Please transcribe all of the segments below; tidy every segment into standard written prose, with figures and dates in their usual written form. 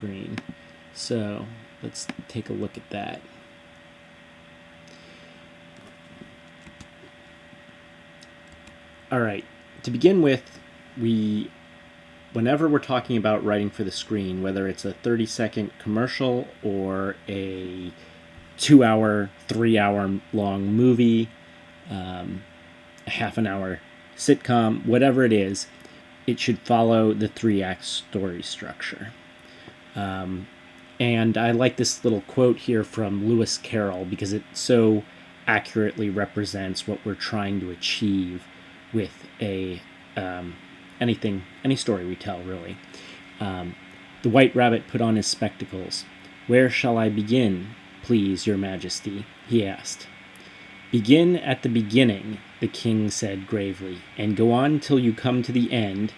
screen. So let's take a look at that. All right, to begin with, whenever we're talking about writing for the screen, whether it's a 30-second commercial or a 2-hour, 3-hour long movie, a half an hour sitcom, whatever it is, it should follow the 3-act story structure. And I like this little quote here from Lewis Carroll because it so accurately represents what we're trying to achieve with any story we tell, really. The White Rabbit put on his spectacles. "Where shall I begin, please, your majesty?" he asked. "Begin at the beginning," the king said gravely, "and go on till you come to the end,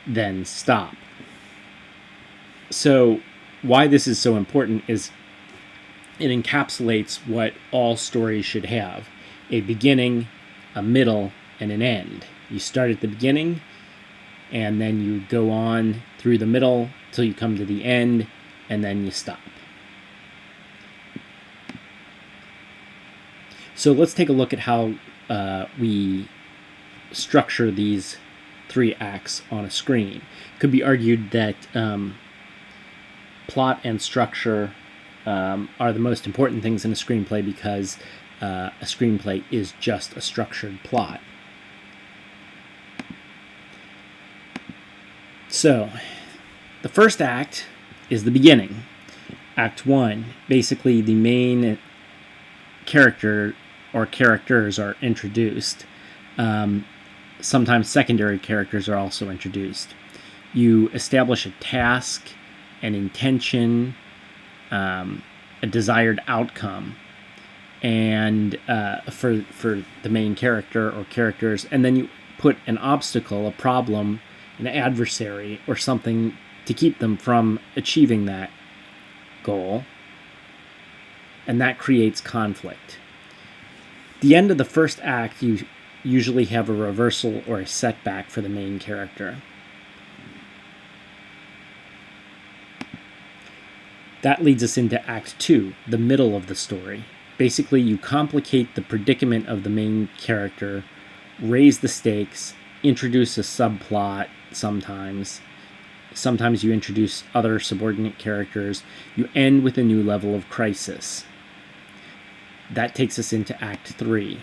then stop." So why this is so important is it encapsulates what all stories should have: a beginning, a middle, and an end. You start at the beginning, and then you go on through the middle till you come to the end, and then you stop. So let's take a look at how we structure these 3 acts on a screen. It could be argued that plot and structure are the most important things in a screenplay because a screenplay is just a structured plot. So, the first act is the beginning. Act 1, basically the main character or characters are introduced. Sometimes secondary characters are also introduced. You establish a task, an intention, a desired outcome, and for the main character or characters, and then you put an obstacle, a problem, an adversary, or something to keep them from achieving that goal, and that creates conflict. The end of the first act, you usually have a reversal or a setback for the main character. That leads us into Act 2, the middle of the story. Basically, you complicate the predicament of the main character, raise the stakes, introduce a subplot sometimes. Sometimes you introduce other subordinate characters. You end with a new level of crisis. That takes us into Act 3.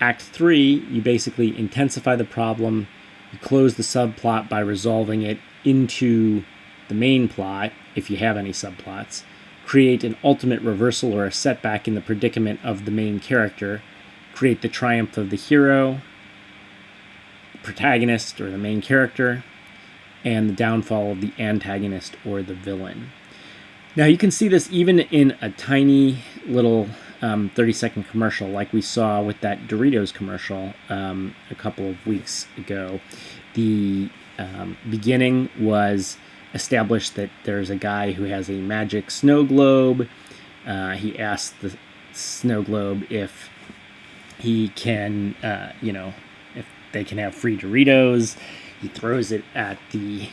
Act 3, you basically intensify the problem, you close the subplot by resolving it into the main plot, if you have any subplots, create an ultimate reversal or a setback in the predicament of the main character, create the triumph of the hero, protagonist or the main character, and the downfall of the antagonist or the villain. Now you can see this even in a tiny little 30-second commercial like we saw with that Doritos commercial a couple of weeks ago. The beginning was established that there's a guy who has a magic snow globe. He asks the snow globe if he can, if they can have free Doritos. He throws it at the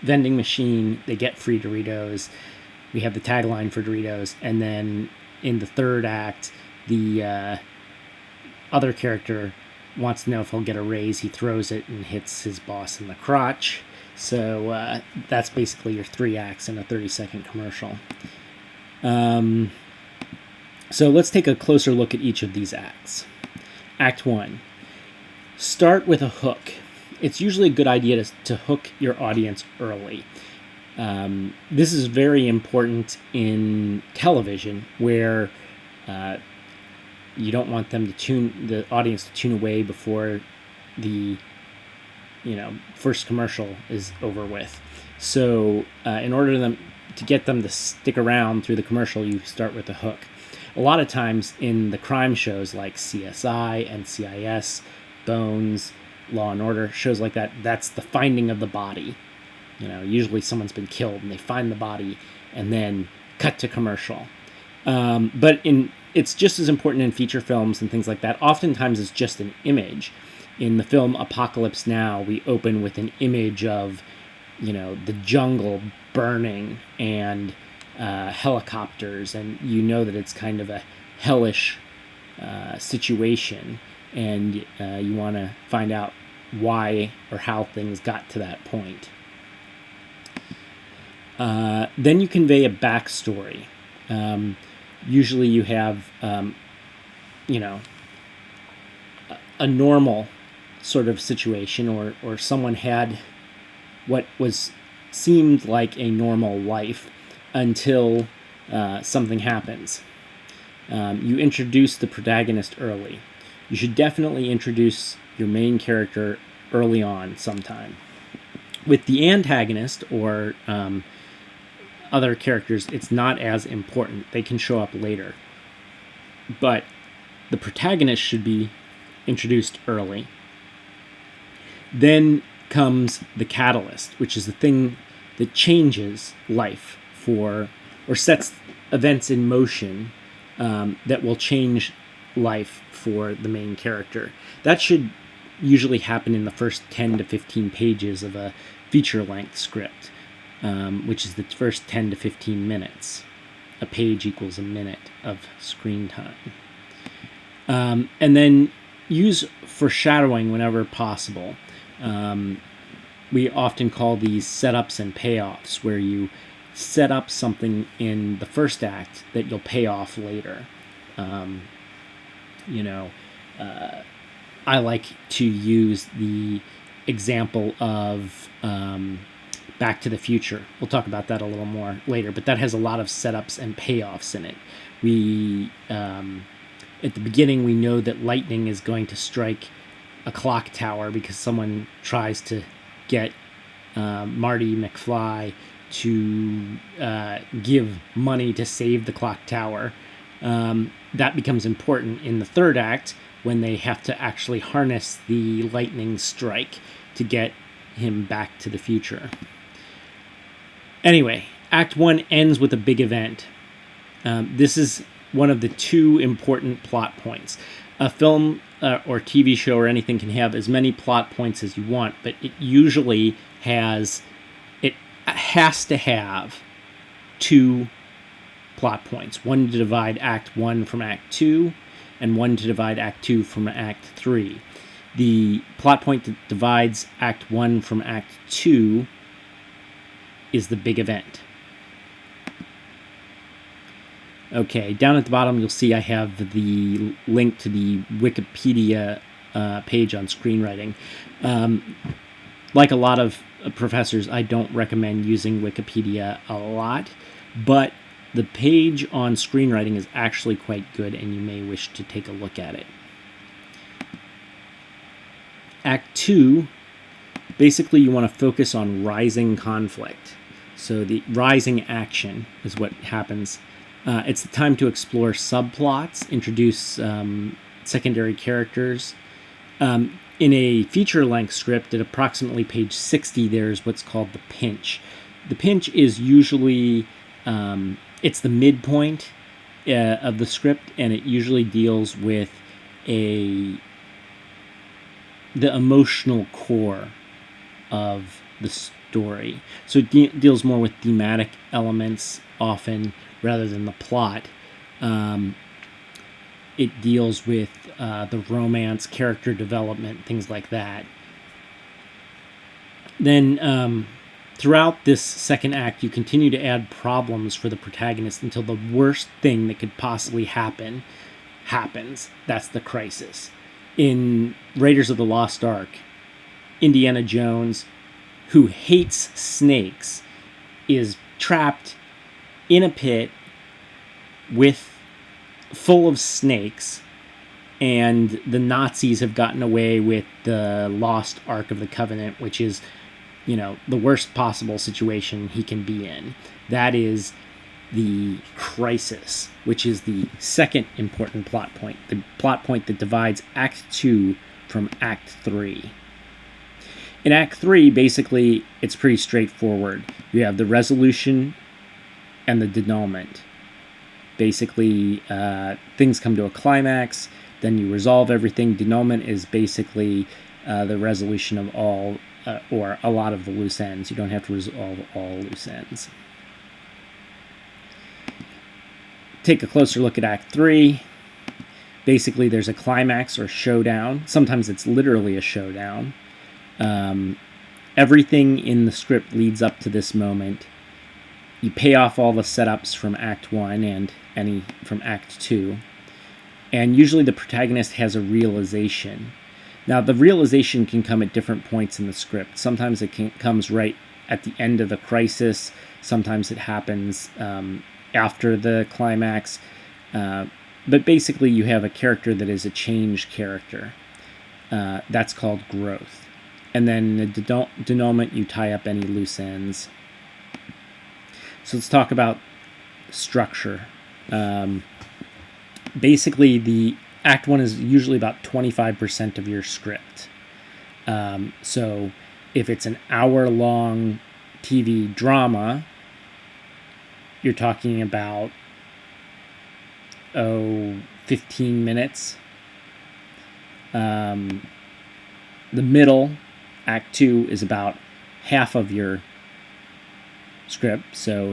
vending machine. They get free Doritos. We have the tagline for Doritos. And then in the third act, the other character wants to know if he'll get a raise. He throws it and hits his boss in the crotch. So that's basically your 3 acts in a 30-second commercial. So let's take a closer look at each of these acts. Act 1. Start with a hook. It's usually a good idea to hook your audience early. This is very important in television where you don't want them to the audience to tune away before the first commercial is over with. So in order to get them to stick around through the commercial, you start with a hook. A lot of times in the crime shows like CSI, NCIS, Bones, Law and Order, shows like that, that's the finding of the body. Usually someone's been killed and they find the body and then cut to commercial. But it's just as important in feature films and things like that. Oftentimes it's just an image. In the film Apocalypse Now, we open with an image of, the jungle burning and helicopters, and you know that it's kind of a hellish situation, and you want to find out why or how things got to that point. Then you convey a backstory. Usually you have, a normal sort of situation, or someone had what seemed like a normal life until something happens. You introduce the protagonist early. You should definitely introduce your main character early on sometime. With the antagonist or other characters, it's not as important. They can show up later. But the protagonist should be introduced early. Then comes the catalyst, which is the thing that changes life or sets events in motion that will change life for the main character. That should usually happen in the first 10 to 15 pages of a feature-length script, which is the first 10 to 15 minutes. A page equals a minute of screen time. And then use foreshadowing whenever possible. We often call these setups and payoffs, where you set up something in the first act that you'll pay off later. I like to use the example of Back to the Future. We'll talk about that a little more later, but that has a lot of setups and payoffs in it. We, at the beginning, we know that lightning is going to strike a clock tower because someone tries to get Marty McFly to give money to save the clock tower. That becomes important in the third act when they have to actually harness the lightning strike to get him back to the future. Anyway, Act 1 ends with a big event. This is one of the two important plot points. A film or TV show or anything can have as many plot points as you want, but it usually has to have two plot points. One to divide Act 1 from Act 2, and one to divide Act 2 from Act 3. The plot point that divides Act 1 from Act 2 is the big event. Okay, down at the bottom you'll see I have the link to the Wikipedia page on screenwriting. Like a lot of professors, I don't recommend using Wikipedia a lot, but the page on screenwriting is actually quite good, and you may wish to take a look at it. Act 2, basically you want to focus on rising conflict. So the rising action is what happens. It's the time to explore subplots, introduce secondary characters. In a feature-length script at approximately page 60, there's what's called the pinch. The pinch is usually, it's the midpoint of the script, and it usually deals with the emotional core of the story. So it deals more with thematic elements often rather than the plot. It deals with the romance, character development, things like that. Then throughout this second act, you continue to add problems for the protagonist until the worst thing that could possibly happen happens. That's the crisis. In Raiders of the Lost Ark, Indiana Jones, who hates snakes, is trapped in a pit full of snakes, and the Nazis have gotten away with the lost Ark of the Covenant, which is, the worst possible situation he can be in. That is the crisis, which is the second important plot point, the plot point that divides Act 2 from Act 3. In Act 3, basically, it's pretty straightforward. You have the resolution and the denouement. Basically, things come to a climax, then you resolve everything. Denouement is basically the resolution of all or a lot of the loose ends. You don't have to resolve all loose ends. Take a closer look at Act 3. Basically, there's a climax or showdown. Sometimes it's literally a showdown. Everything in the script leads up to this moment. You pay off all the setups from Act 1 and any from Act 2. And usually the protagonist has a realization. Now, the realization can come at different points in the script. Sometimes it comes right at the end of the crisis. Sometimes it happens after the climax. But basically, you have a character that is a changed character. That's called growth. And then in the denouement, you tie up any loose ends. So let's talk about structure. Basically, the Act 1 is usually about 25% of your script. So if it's an hour-long TV drama, you're talking about 15 minutes. The middle, Act 2, is about half of your script. So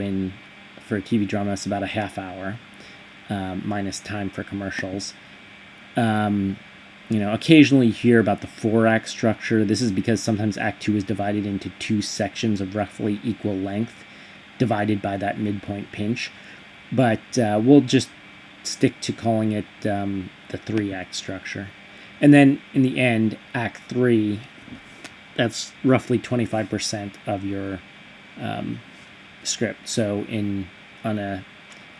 for a TV drama, it's about a half hour, minus time for commercials. Occasionally you hear about the 4-act structure. This is because sometimes Act 2 is divided into 2 sections of roughly equal length, divided by that midpoint pinch. But we'll just stick to calling it the 3-act structure. And then in the end, Act 3, that's roughly 25% of your script. So on a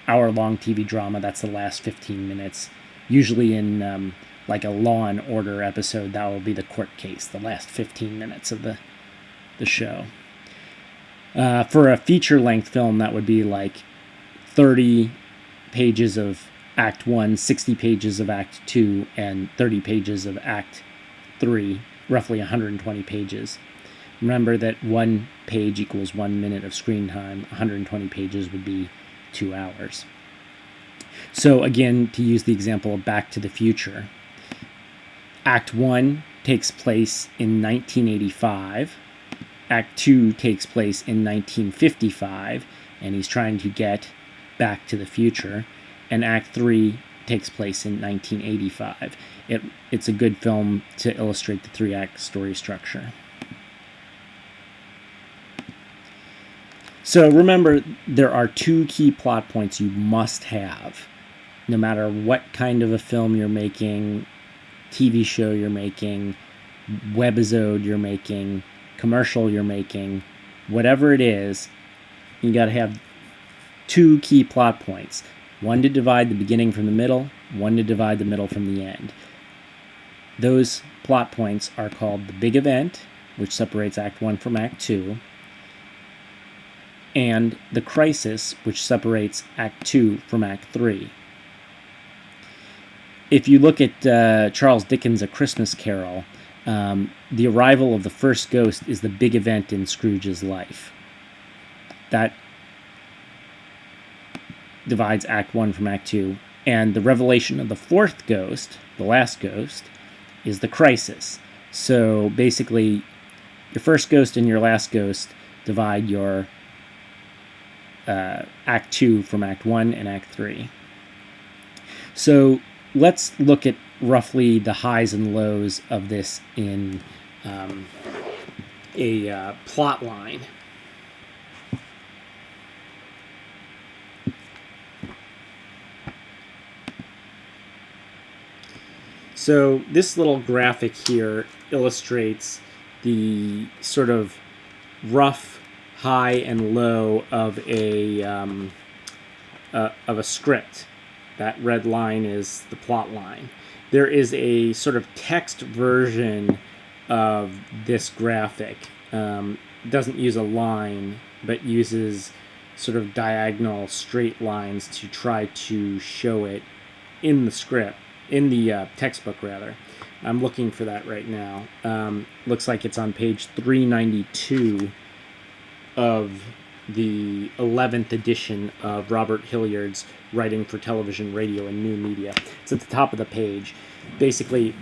hour-long TV drama, that's the last 15 minutes. Usually in like a Law and Order episode, that will be the court case, the last 15 minutes of the show. For a feature-length film, that would be like 30 pages of Act 1, 60 pages of Act 2, and 30 pages of Act 3, roughly 120 pages. Remember that 1 page equals 1 minute of screen time. 120 pages would be 2 hours. So again, to use the example of Back to the Future, Act 1 takes place in 1985. Act 2 takes place in 1955, and he's trying to get back to the future. And Act 3 takes place in 1985. It's a good film to illustrate the 3-act story structure. So remember, there are 2 key plot points you must have, no matter what kind of a film you're making, TV show you're making, webisode you're making, commercial you're making, whatever it is, you got to have 2 key plot points. One to divide the beginning from the middle, one to divide the middle from the end. Those plot points are called the big event, which separates Act 1 from Act 2, and the crisis, which separates Act 2 from Act 3. If you look at Charles Dickens' A Christmas Carol, the arrival of the first ghost is the big event in Scrooge's life. That divides Act 1 from Act 2. And the revelation of the 4th ghost, the last ghost, is the crisis. So basically, your first ghost and your last ghost divide your Act 2 from Act 1 and Act 3. So let's look at roughly the highs and lows of this in a plot line. So this little graphic here illustrates the sort of rough high and low of a script. That red line is the plot line. There is a sort of text version of this graphic. Doesn't use a line, but uses sort of diagonal straight lines to try to show it in the script, in the textbook rather. I'm looking for that right now. Looks like it's on page 392 of the 11th edition of Robert Hilliard's Writing for Television, Radio, and New Media. It's at the top of the page. Basically,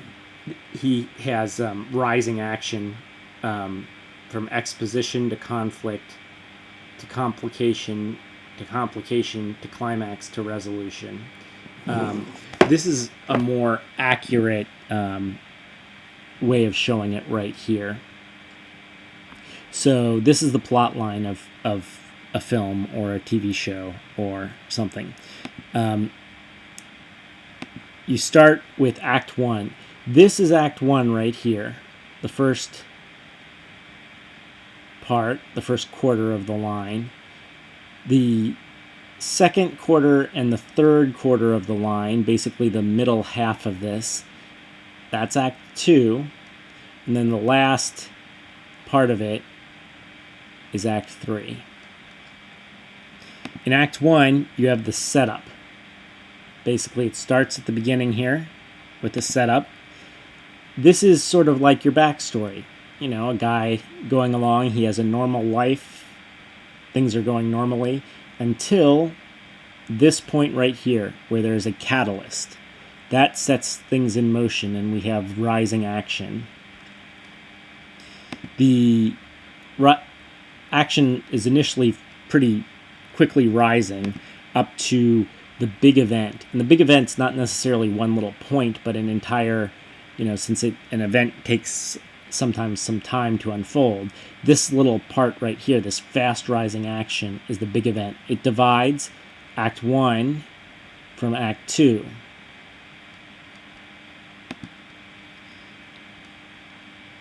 he has rising action from exposition to conflict to complication to complication to climax to resolution. This is a more accurate way of showing it right here. So this is the plot line of a film or a TV show or something. You start with Act 1. This is Act 1 right here. The first part, the first quarter of the line. The second quarter and the third quarter of the line, basically the middle half of this, that's Act 2. And then the last part of it is Act 3. In Act 1, you have the setup. Basically, it starts at the beginning here with the setup. This is sort of like your backstory. You know, a guy going along, he has a normal life. Things are going normally until this point right here where there's a catalyst. That sets things in motion and we have rising action. The action is initially pretty quickly rising up to the big event. And the big event's not necessarily one little point, but an entire, since an event takes sometimes some time to unfold, this little part right here, this fast rising action, is the big event. It divides Act 1 from Act 2.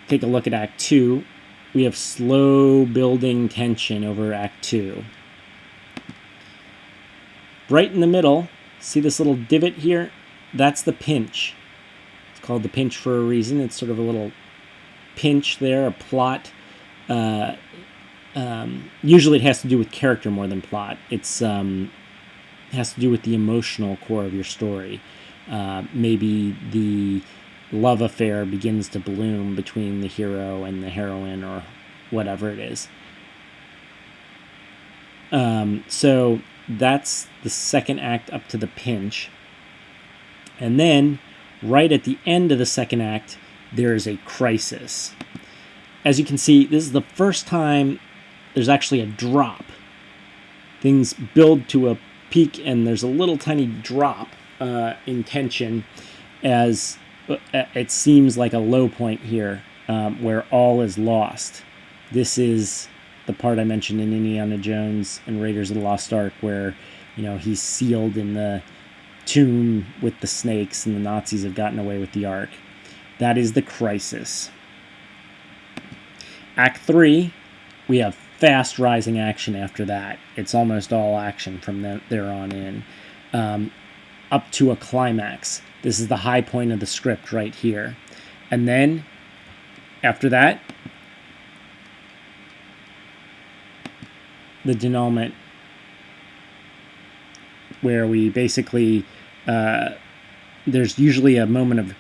Take a look at Act 2. We have slow building tension over Act 2. Right in the middle, see this little divot here? That's the pinch. It's called the pinch for a reason. It's sort of a little pinch there, a plot. Usually it has to do with character more than plot. It has to do with the emotional core of your story. Maybe the love affair begins to bloom between the hero and the heroine or whatever it is. So that's the second act up to the pinch. And then, right at the end of the second act, there is a crisis. As you can see, this is the first time there's actually a drop. Things build to a peak, and there's a little tiny drop in tension as it seems like a low point here where all is lost. This is the part I mentioned in Indiana Jones and Raiders of the Lost Ark where, he's sealed in the tomb with the snakes and the Nazis have gotten away with the Ark. That is the crisis. Act 3, we have fast rising action after that. It's almost all action from there on in. Up to a climax. This is the high point of the script right here. And then, after that, the denouement, where we basically, there's usually a moment of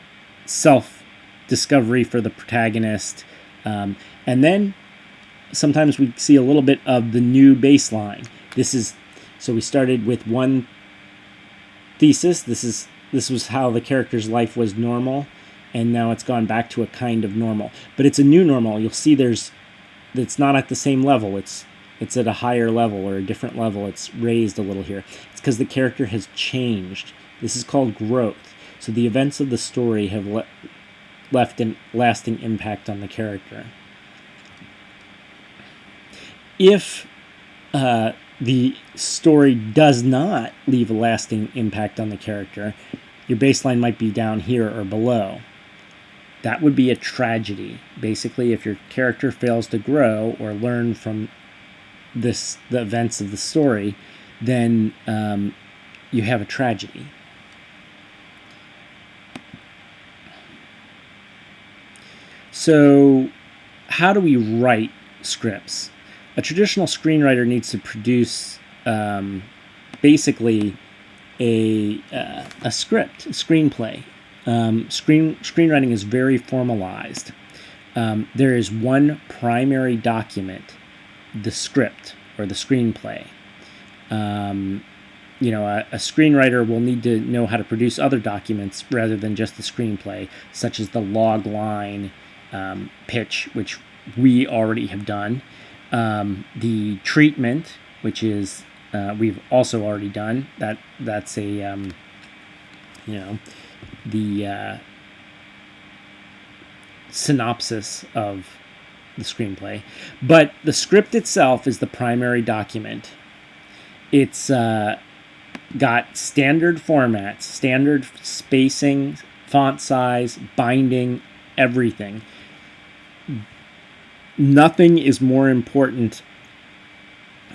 self-discovery for the protagonist. And then, sometimes we see a little bit of the new baseline. So we started with one thesis. This was how the character's life was normal, and now it's gone back to a kind of normal. But it's a new normal. You'll see it's not at the same level. It's at a higher level or a different level. It's raised a little here. It's because the character has changed. This is called growth. So the events of the story have left a lasting impact on the character. If the story does not leave a lasting impact on the character, your baseline might be down here or below. That would be a tragedy. Basically, if your character fails to grow or learn from the events of the story, then you have a tragedy. So, how do we write scripts? A traditional screenwriter needs to produce basically a script, a screenplay. Screenwriting is very formalized. There is one primary document, the script or the screenplay. a screenwriter will need to know how to produce other documents rather than just the screenplay, such as the log line pitch, which we already have done, the treatment, which is we've also already done. That's a the synopsis of the screenplay. But the script itself is the primary document. It's got standard formats, standard spacing, font size, binding, everything. Nothing is more important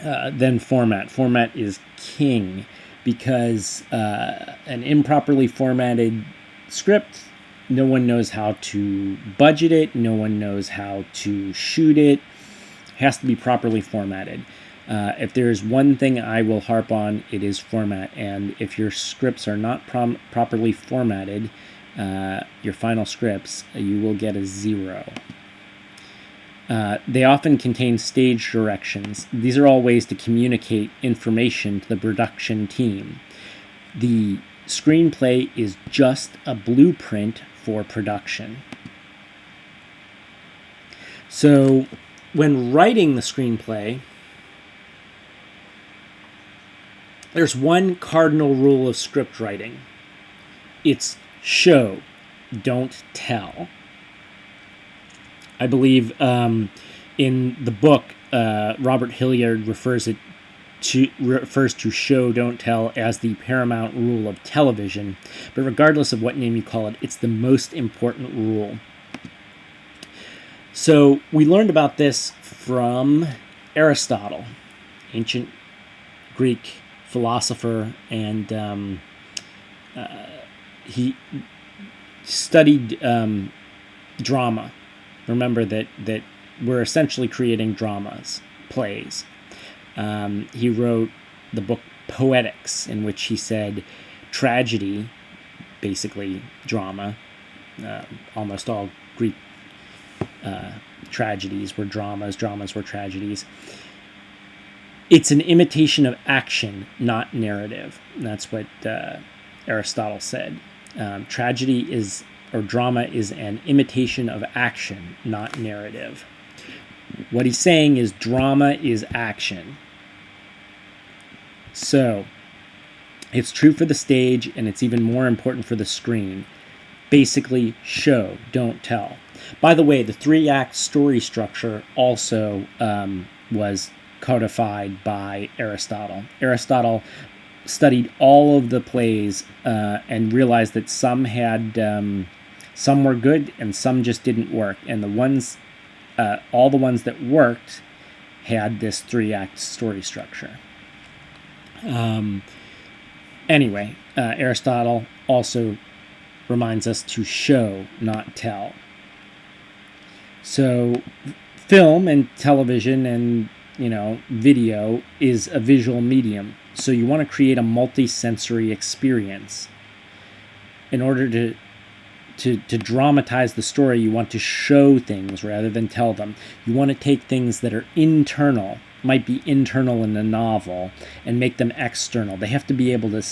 than format. Format is king, because an improperly formatted script, no one knows how to budget it, no one knows how to shoot it. It has to be properly formatted. If there's one thing I will harp on, it is format. And if your scripts are not properly formatted, your final scripts, you will get a 0. They often contain stage directions. These are all ways to communicate information to the production team. The screenplay is just a blueprint for production. So when writing the screenplay, there's one cardinal rule of script writing. It's show, don't tell. I believe in the book, Robert Hilliard refers to show, don't tell as the paramount rule of television. But regardless of what name you call it, it's the most important rule. So we learned about this from Aristotle, ancient Greek philosopher, and he studied drama. Remember that we're essentially creating dramas, plays. He wrote the book Poetics, in which he said tragedy, basically drama, almost all Greek tragedies were dramas, dramas were tragedies. It's an imitation of action, not narrative. And that's what Aristotle said. Tragedy is, or drama is, an imitation of action, not narrative. What he's saying is drama is action. So it's true for the stage, and it's even more important for the screen. Basically, show, don't tell. By the way, the 3-act story structure also was codified by Aristotle. Aristotle studied all of the plays and realized that some were good and some just didn't work. And the ones, all the ones that worked had this 3-act story structure. Anyway, Aristotle also reminds us to show, not tell. So film and television and video is a visual medium. So you want to create a multi-sensory experience. In order to dramatize the story, you want to show things rather than tell them. You want to take things that are internal, might be internal in a novel, and make them external. They have to be able to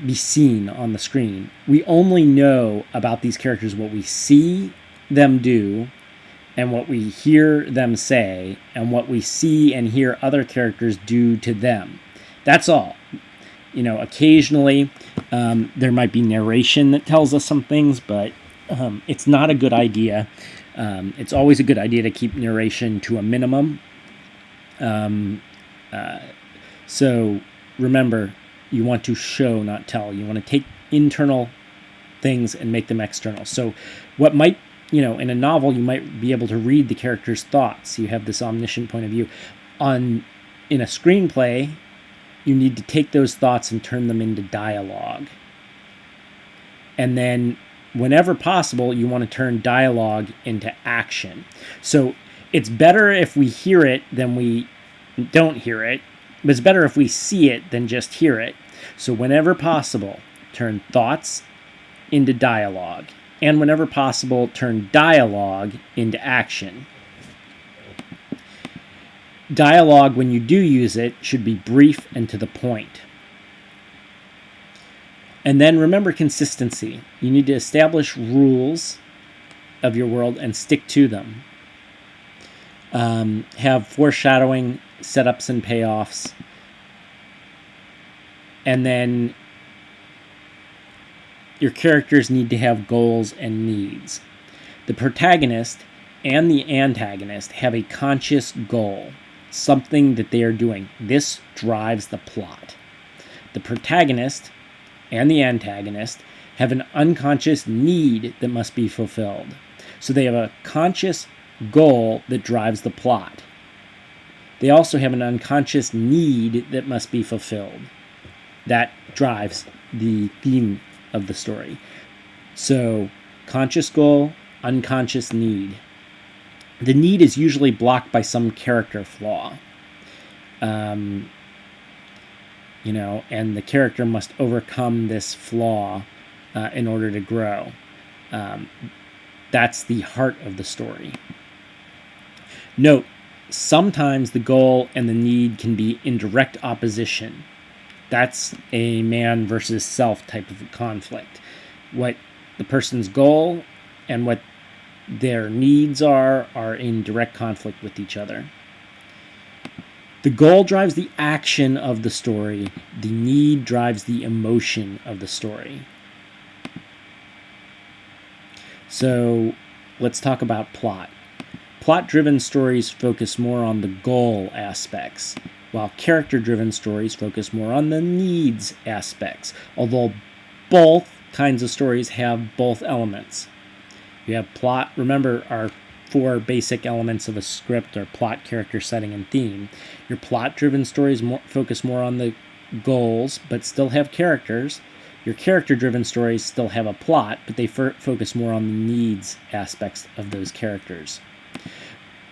be seen on the screen. We only know about these characters what we see them do, and what we hear them say, and what we see and hear other characters do to them. That's all. Occasionally there might be narration that tells us some things, but it's not a good idea. It's always a good idea to keep narration to a minimum. So remember, you want to show, not tell. You want to take internal things and make them external. So what might, in a novel, you might be able to read the character's thoughts. You have this omniscient point of view. In a screenplay, you need to take those thoughts and turn them into dialogue. And then, whenever possible, you want to turn dialogue into action. So it's better if we hear it than we don't hear it, but it's better if we see it than just hear it. So whenever possible, turn thoughts into dialogue. And whenever possible, turn dialogue into action. Dialogue, when you do use it, should be brief and to the point. And then remember consistency. You need to establish rules of your world and stick to them. Have foreshadowing, setups, and payoffs. And then your characters need to have goals and needs. The protagonist and the antagonist have a conscious goal, something that they are doing. This drives the plot. The protagonist and the antagonist have an unconscious need that must be fulfilled. So they have a conscious goal that drives the plot. They also have an unconscious need that must be fulfilled. That drives the theme of the story. So, conscious goal, unconscious need. The need is usually blocked by some character flaw. And the character must overcome this flaw in order to grow. That's the heart of the story. Note, sometimes the goal and the need can be in direct opposition. That's a man versus self type of conflict. What the person's goal and what their needs are in direct conflict with each other. The goal drives the action of the story. The need drives the emotion of the story. So let's talk about plot. Plot-driven stories focus more on the goal aspects, while character-driven stories focus more on the needs aspects, although both kinds of stories have both elements. You have plot. Remember, our 4 basic elements of a script are plot, character, setting, and theme. Your plot-driven stories focus more on the goals, but still have characters. Your character-driven stories still have a plot, but they focus more on the needs aspects of those characters.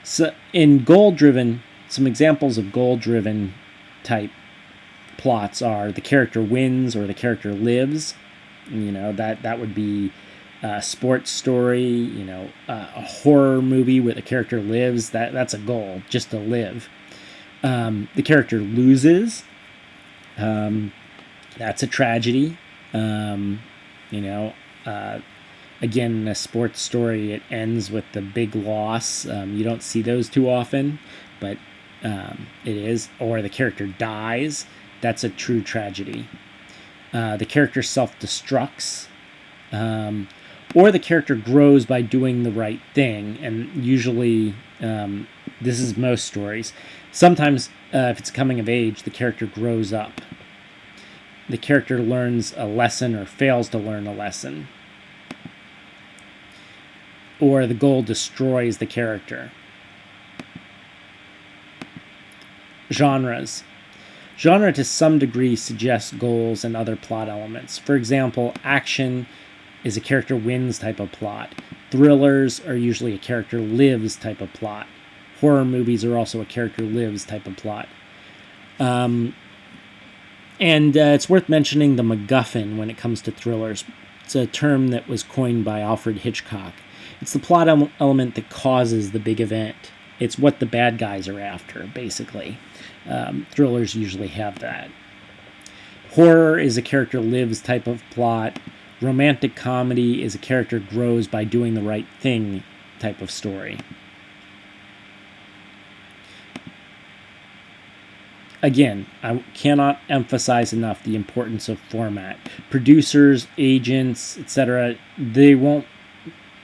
So in goal-driven, some examples of goal-driven type plots are the character wins or the character lives. That would be a sports story, a horror movie where the character lives. That's a goal, just to live. The character loses. That's a tragedy. Again, in a sports story, it ends with the big loss. You don't see those too often, but it is. Or the character dies. That's a true tragedy. The character self-destructs. Or the character grows by doing the right thing. And usually, this is most stories. Sometimes, if it's coming of age, the character grows up. The character learns a lesson or fails to learn a lesson. Or the goal destroys the character. Genres. Genre to some degree suggests goals and other plot elements. For example, action is a character wins type of plot. Thrillers are usually a character lives type of plot. Horror movies are also a character lives type of plot. And it's worth mentioning the MacGuffin when it comes to thrillers. It's a term that was coined by Alfred Hitchcock. It's the plot element that causes the big event. It's what the bad guys are after, basically. Thrillers usually have that. Horror is a character lives type of plot. Romantic comedy is a character grows by doing the right thing type of story. Again, I cannot emphasize enough the importance of format. Producers, agents, etc., they won't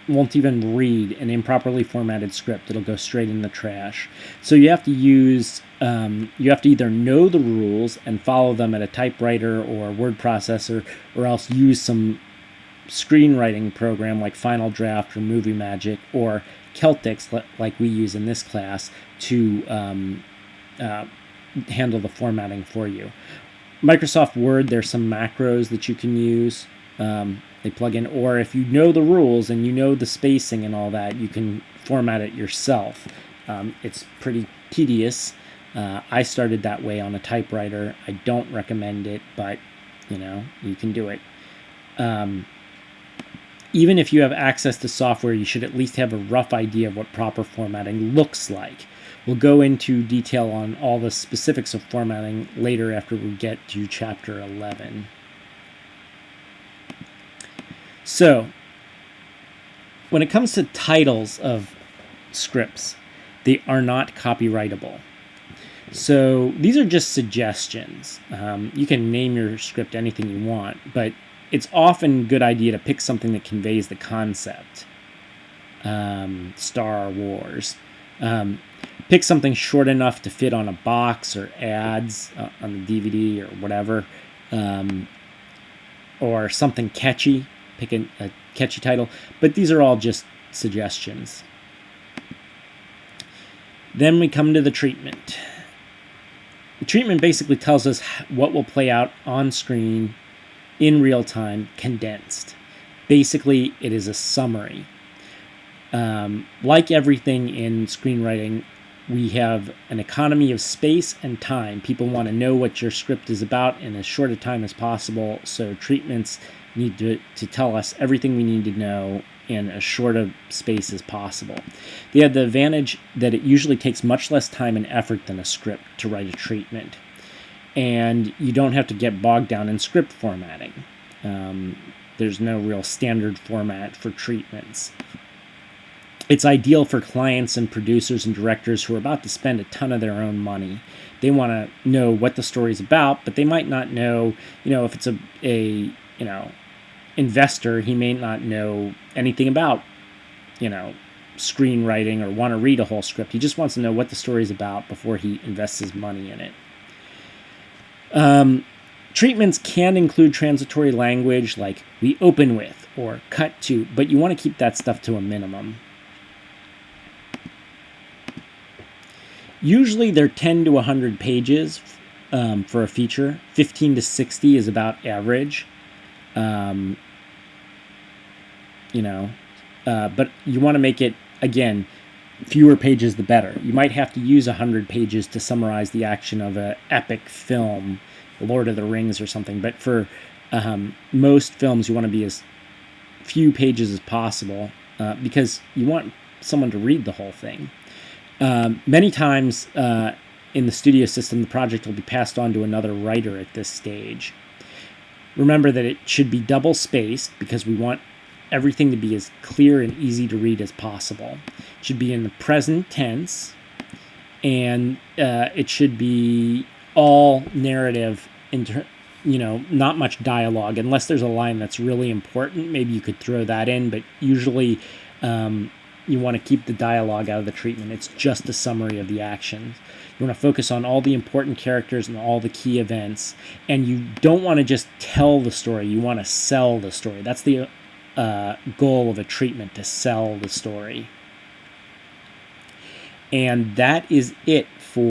even read an improperly formatted script. It'll go straight in the trash. So you have to use, you have to either know the rules and follow them at a typewriter or a word processor, or else use some screenwriting program like Final Draft or Movie Magic or Celtics, like we use in this class, to handle the formatting for you. Microsoft Word, there's some macros that you can use. They plug in, or if you know the rules and you know the spacing and all that, you can format it yourself. It's pretty tedious. I started that way on a typewriter. I don't recommend it, but you can do it. Even if you have access to software, you should at least have a rough idea of what proper formatting looks like. We'll go into detail on all the specifics of formatting later after we get to chapter 11. So, when it comes to titles of scripts, they are not copyrightable. So these are just suggestions. You can name your script anything you want, but it's often a good idea to pick something that conveys the concept. Star Wars. Pick something short enough to fit on a box or ads on the DVD or whatever. Or something catchy. Pick a catchy title. But these are all just suggestions. Then we come to the treatment. The treatment basically tells us what will play out on screen in real time, condensed. Basically, it is a summary. Like everything in screenwriting, we have an economy of space and time. People want to know what your script is about in as short a time as possible, so treatments need to tell us everything we need to know in as short a space as possible. They have the advantage that it usually takes much less time and effort than a script to write a treatment. And you don't have to get bogged down in script formatting. There's no real standard format for treatments. It's ideal for clients and producers and directors who are about to spend a ton of their own money. They want to know what the story's about, but they might not know, if it's a investor, he may not know anything about, screenwriting or want to read a whole script. He just wants to know what the story's about before he invests his money in it. Treatments can include transitory language like "we open with" or "cut to," but you want to keep that stuff to a minimum. Usually they're 10 to 100 pages for a feature. 15 to 60 is about average. But you want to make it, again, fewer pages the better. You might have to use 100 pages to summarize the action of an epic film, Lord of the Rings or something. But for most films, you want to be as few pages as possible because you want someone to read the whole thing. Many times in the studio system, the project will be passed on to another writer at this stage. Remember that it should be double spaced because we want everything to be as clear and easy to read as possible. It should be in the present tense, and it should be all narrative, not much dialogue. Unless there's a line that's really important, maybe you could throw that in, but usually you want to keep the dialogue out of the treatment. It's just a summary of the actions. You want to focus on all the important characters and all the key events, and you don't want to just tell the story. You want to sell the story. That's the goal of a treatment, to sell the story. And that is it for